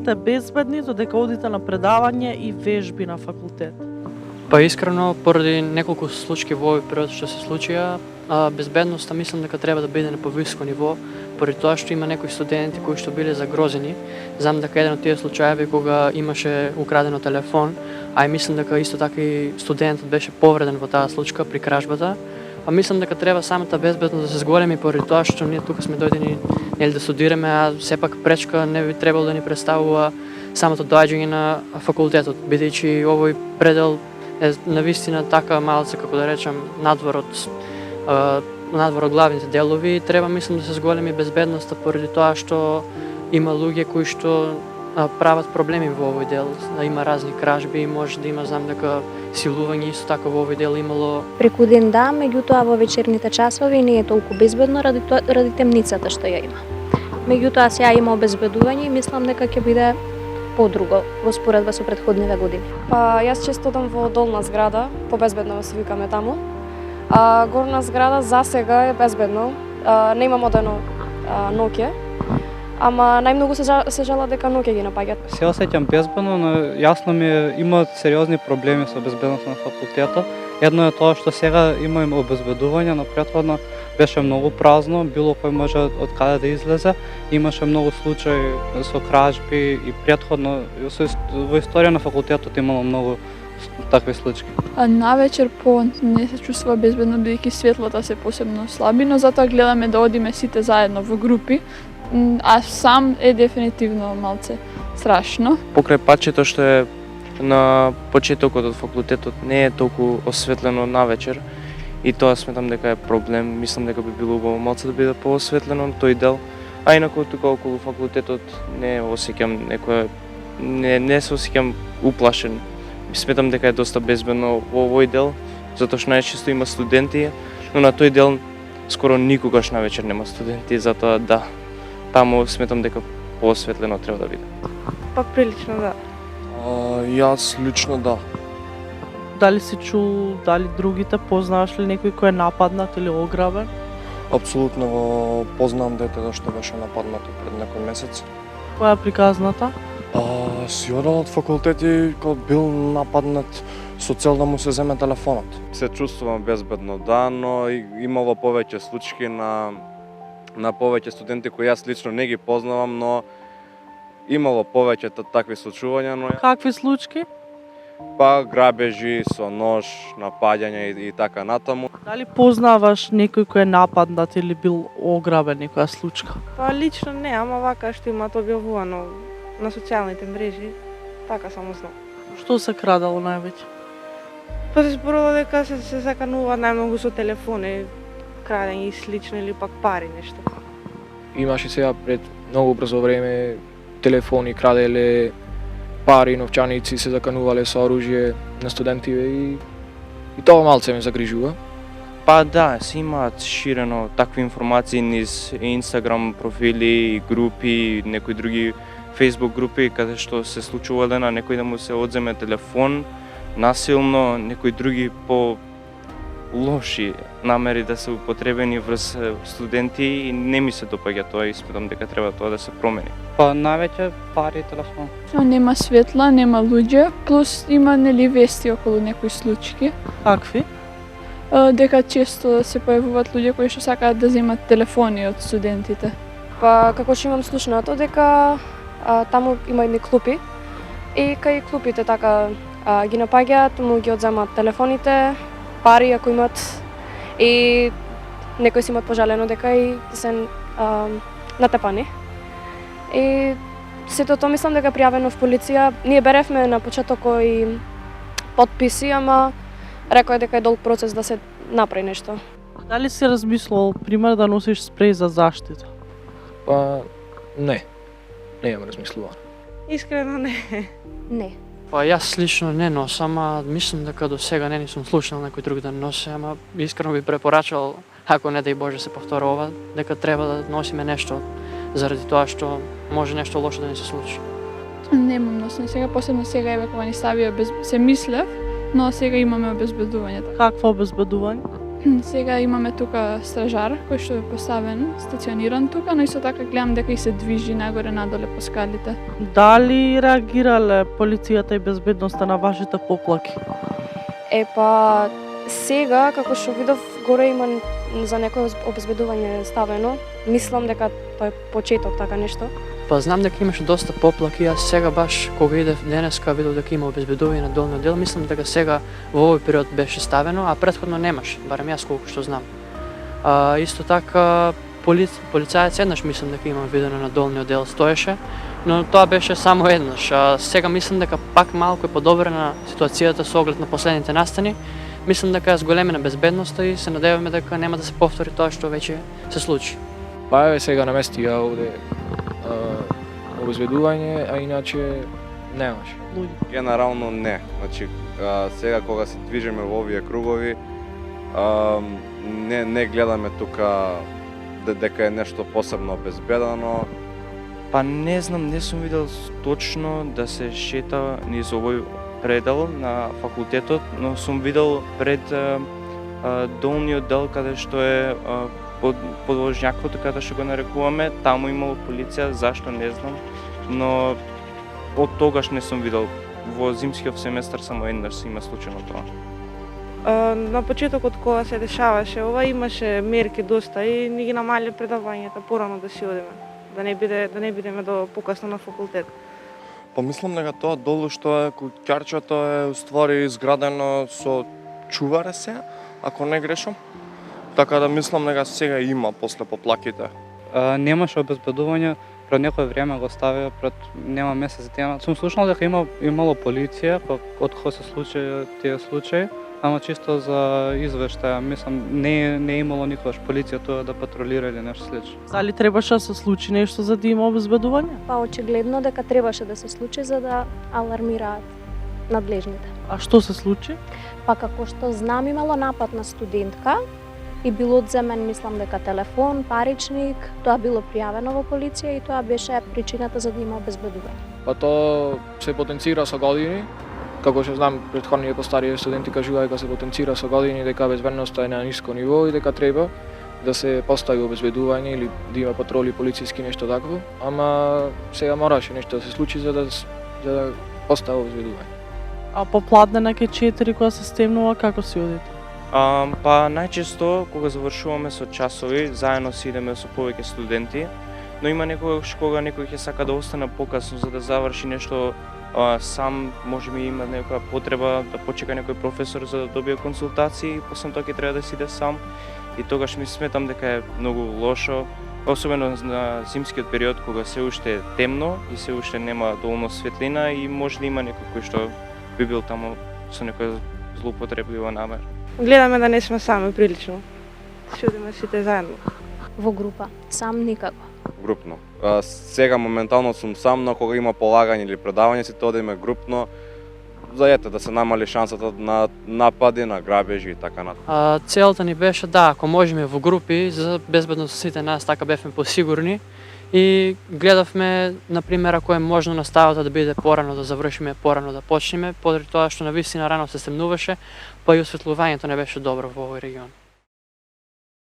сметате безбедни додека одите на предавање и вежби на факултет? Па искрено, поради неколку случаи во овој период што се случија, безбедноста мислам дека треба да биде на повисоко ниво, поради тоа што има некои студенти кои што биле загрозени. Знам дека еден од тие случаеви кога имаше украдено телефон, а и мислам дека исто така и студентот беше повреден во таа случка при кражбата. А мислам дека треба самата безбедност да се зголеми поради тоа што ние тука сме дојдени да студираме, а сепак пречка не би требало да ни представува самото доаѓање на факултетот, бидејќи овој предел е навистина така малце, како да речам, надвор од главните делови. Треба, мислам, да се зголеми безбедноста поради тоа што има луѓе кои што прават проблеми во овој дел, да има разни кражби и може да има, знам дека силување исто така во овој дел имало. Преку ден да, меѓутоа во вечерните часови не е толку безбедно ради темницата што ја има. Меѓутоа сега има обезбедување и мислам дека ќе биде подруго во споредба со претходниве години. Па јас често одам во долна зграда, побезбедно се викаме таму. А горна зграда за сега е безбедно. Не има модерно ноќе, ама најмногу се жала дека ноќе ги напаѓат. Се осеќам безбедно, но јасно ми е имаат сериозни проблеми со безбедноста на факултетот. Едно е тоа што сега има обезбедување, но претходно беше многу празно, било кој може од каде да излезе. Имаше многу случаи со кражби и претходно во историја на факултетот имало многу такви случаи. Навечер не се чувствува безбедно бидејќи светлата се посебно слаби, но затоа гледаме да одиме сите заедно во групи, а сам е дефинитивно малце страшно. Покрај патчето што е на почетокот од факултетот не е толку осветлено навечер и тоа сметам дека е проблем. Мислам дека би било убаво малце да биде поосветлено тој дел. А инаку тука околу факултетот не осеќам не се осеќам уплашен. Сметам дека е доста безбедно во овој дел, затоа што најчесто има студенти, но на тој дел скоро никогаш навечер нема студенти, затоа да, таму сметам дека поосветлено треба да биде. Па прилично да. Јас лично да. Дали си чул, дали другите познаваш ли некој кој е нападнат или ограбен? Апсолутно го познавам детето што беше нападнато пред некој месец. Која е приказната? Си одел од факултет и кога бил нападнат со цел да му се земе телефонот. Се чувствувам безбедно, да, но имало повеќе случаи на повеќе студенти кои јас лично не ги познавам, но имало повеќе такви случувања, но Какви случаи? па грабежи со нож, напаѓања и така натаму. Дали познаваш некој кој е нападнат или бил ограбен некоја случка? Па лично не, ама вака што има објавувано на социјалните мрежи, така само знам. Што се крадало највеќе? Па се зборува дека се заканува најмногу со телефони, крадење и слично или пак пари нешто. Имаше сега пред многу брзо време телефони краделе, пари, новчаници се заканувале со оружје на студентиве и тоа малце ме загрижува. Па да, се имаат ширено такви информации низ Инстаграм профили, групи, некои други Facebook групи каде што се случувале на некој да му се одземе телефон насилно, некои други по лоши намери да се употребени врз студенти и не ми се допаѓа тоа и сметам дека треба тоа да се промени. Па највеќе пари и телефон. Нема светла, нема луѓе, плюс има нели вести околу некои случаи. Какви? Дека често се појавуваат луѓе кои што сакаат да земат телефони од студентите. Па како што имам слушнато дека таму има едни клупи и кај клупите така ги напаѓаат, му ги одземат телефоните, пари ако имат и некои си имат пожалено дека и се натепани. И сето тоа мислам дека пријавено в полиција. Ние беревме на почетокот и потписи, ама рекој дека е долг процес да се направи нешто. Дали си размислувал, пример, да носиш спреј за заштита? Па не имам размислувано. Искрено не. Не. Па јас лично не носам, а мислам дека до сега не сум слушнал некој друг да носи, ама искрено би препорачал, ако не дај Боже се повтори ова, дека треба да носиме нешто заради тоа што може нешто лошо да ни се случи. Немам носен сега, посебно сега еве кога ни ставија се мислев, но сега имаме обезбедување. Какво обезбедување? Сега имаме тука стражар кој што е поставен, стациониран тука, но исто така гледам дека и се движи нагоре надоле по скалите. Дали реагирале полицијата и безбедноста на вашите поплаки? Па сега како што видов горе има за некое обезбедување ставено. Мислам дека тоа е почеток така нешто. Па знам дека имаше доста поплаки, аз сега баш кога идев денеска видов дека има обезбедување на долниот дел, мислам дека сега во овој период беше ставено, а претходно немаше, барем јас колку што знам. Исто така полицаец еднаш мислам дека има видено на долниот дел стоеше, но тоа беше само еднаш. Сега мислам дека пак малку е подобрена ситуацијата со оглед на последните настани. Мислам дека е зголемена безбедноста и се надеваме дека нема да се повтори тоа што веќе се случи. Па еве сега наместија овде обезбедување, а иначе немаше. Генерално не. Значи, сега кога се движиме во овие кругови, не гледаме тука дека е нешто посебно обезбедено. Па не знам, не сум видел точно да се шета низ овој предел на факултетот, но сум видел пред долниот дел каде што е подвожњакот, каде што го нарекуваме, таму имало полиција, зашто не знам, но од тогаш не сум видел. Во зимскиот семестар само еднаш се има случајно тоа. На почетокот кога се дешаваше ова имаше мерки доста и ни ги намалиле предавањата порано да си одиме, да не бидеме до покасно на факултет. Па мислам дека тоа долу што е куќарчето е уствари изградено со чуваре се, ако не грешам. Така да мислам дека сега има после поплаките. Немаше обезбедување, пред некој време го ставија, пред нема месец дена. Сум слушнал дека имало полиција од кога се случи тие случаи, ама чисто за извештаја, мислам не имало никогаш полиција тоа да патрулира или нешто слично. Дали требаше да се случи нешто за да има обезбедување? Па очигледно дека требаше да се случи за да алармираат надлежните. А што се случи? Па како што знам имало напад на студентка и било одземен, мислам дека телефон, паричник, тоа било пријавено во полиција и тоа беше причината за да има обезбедување. Па тоа се потенцира со години. Како што знам, претходните постарија студенти кажуваат дека се потенцира со години, дека безбедноста е на ниско ниво и дека треба да се постави обезбедување или да има патроли полициски нешто такво, ама сега мораше нешто да се случи за да постави обезбедување. А попладне на ке 4 кога се стемнува, како си одите? Па најчесто кога завршуваме со часови, заедно си идеме со повеќе студенти, но има некогаш кога некој ќе сака да остане покасно за да заврши нешто сам, можеби има некоја потреба да почека некој професор за да добие консултации, после тоа ќе треба да си иде сам и тогаш ми сметам дека е многу лошо, особено на зимскиот период кога се уште е темно и се уште нема доволно светлина и може да има некој кој што би бил таму со некоја злоупотреблива намер. Гледаме да не сме сами прилично. Си одиме сите заедно. Во група, сам никако. Групно. Сега моментално сум сам, но кога има полагање или предавање сите одиме групно, за да се намали шансата на напади, на грабежи и така натаму. Целта ни беше да, ако можеме во групи, за безбедност сите нас така бевме посигурни и гледавме, например, ако е можно наставата да биде порано да завршиме, порано да почнеме, поради тоа што навистина рано се стемнуваше, па и осветлувањето не беше добро во овој регион.